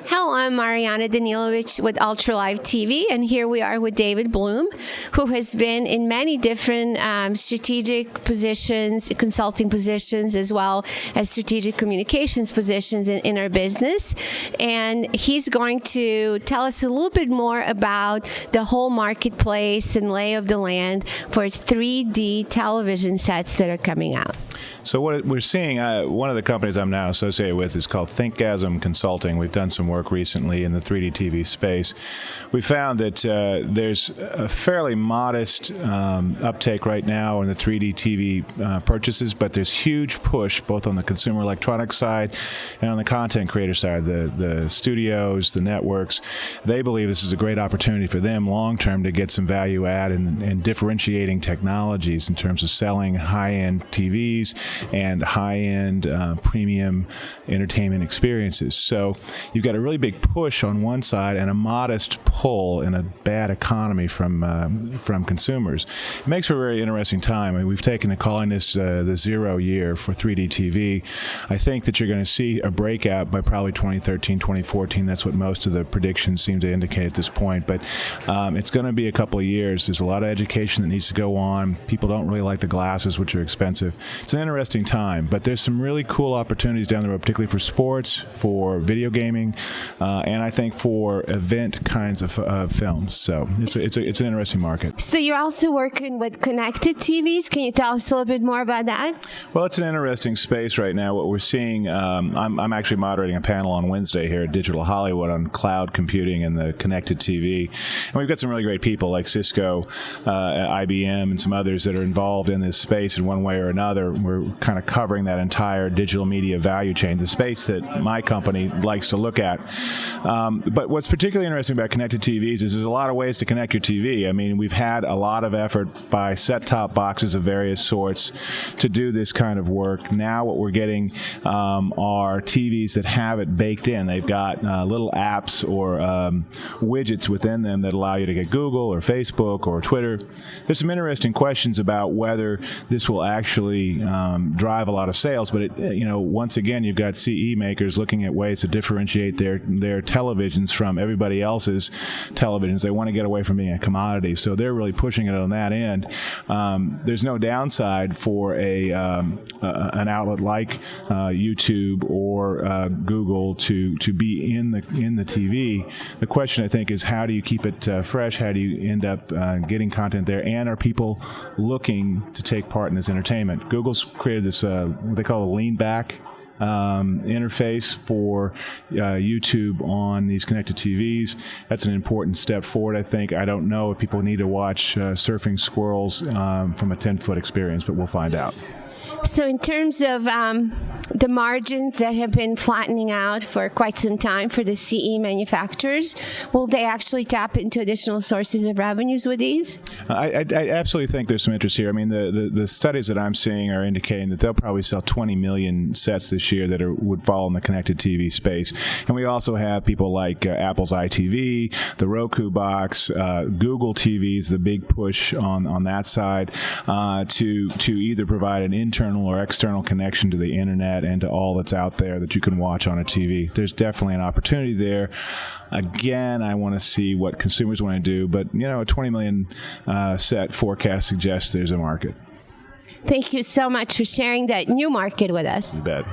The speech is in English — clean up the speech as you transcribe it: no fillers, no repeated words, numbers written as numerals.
Hello, I'm Mariana Danilovich with Ultralive TV, and here we are with David Bloom, who has been in many different strategic positions, consulting positions, as well as strategic communications positions in our business. And he's going to tell us a little bit more about the whole marketplace and lay of the land for 3D television sets that are coming out. So what we're seeing, one of the companies I'm now associated with is called Thinkgasm Consulting. We've done some work recently in the 3D TV space. We found that there's a fairly modest uptake right now in the 3D TV purchases, but there's huge push both on the consumer electronics side and on the content creator side, the studios, the networks. They believe this is a great opportunity for them long-term to get some value add and differentiating technologies in terms of selling high-end TVs and high-end premium entertainment experiences. So you've got a really big push on one side and a modest pull in a bad economy from consumers. It makes for a very interesting time. I mean, we've taken to calling this the 0 year for 3D TV. I think that you're going to see a breakout by probably 2013, 2014. That's what most of the predictions seem to indicate at this point. But it's going to be a couple of years. There's a lot of education that needs to go on. People don't really like the glasses, which are expensive. It's an interesting time, but there's some really cool opportunities down the road, particularly for sports, for video gaming, and I think for event kinds of films. So it's an interesting market. So you're also working with connected TVs. Can you tell us a little bit more about that? Well, it's an interesting space right now. What we're seeing, I'm actually moderating a panel on Wednesday here at Digital Hollywood on cloud computing and the connected TV, and we've got some really great people like Cisco, IBM, and some others that are involved in this space in one way or another. We're kind of covering that entire digital media value chain, the space that my company likes to look at. But what's particularly interesting about connected TVs is there's a lot of ways to connect your TV. I mean, we've had a lot of effort by set-top boxes of various sorts to do this kind of work. Now what we're getting are TVs that have it baked in. They've got little apps or widgets within them that allow you to get Google or Facebook or Twitter. There's some interesting questions about whether this will actually drive a lot of sales, but once again, you've got CE makers looking at ways to differentiate their televisions from everybody else's televisions. They want to get away from being a commodity, so they're really pushing it on that end. There's no downside for an outlet like YouTube or Google to be in the TV. The question, I think, is how do you keep it fresh? How do you end up getting content there? And are people looking to take part in this entertainment? Google's created this what they call a lean back interface for YouTube on these connected TVs. That's an important step forward, I think. I don't know if people need to watch surfing squirrels from a 10-foot experience, but we'll find out. So in terms of the margins that have been flattening out for quite some time for the CE manufacturers, will they actually tap into additional sources of revenues with these? I absolutely think there's some interest here. I mean, the studies that I'm seeing are indicating that they'll probably sell 20 million sets this year that would fall in the connected TV space. And we also have people like Apple's iTV, the Roku box, Google TVs, the big push on that side to either provide an internal or external connection to the internet and to all that's out there that you can watch on a TV. There's definitely an opportunity there. Again, I want to see what consumers want to do, but a 20 million set forecast suggests there's a market. Thank you so much for sharing that new market with us. You bet.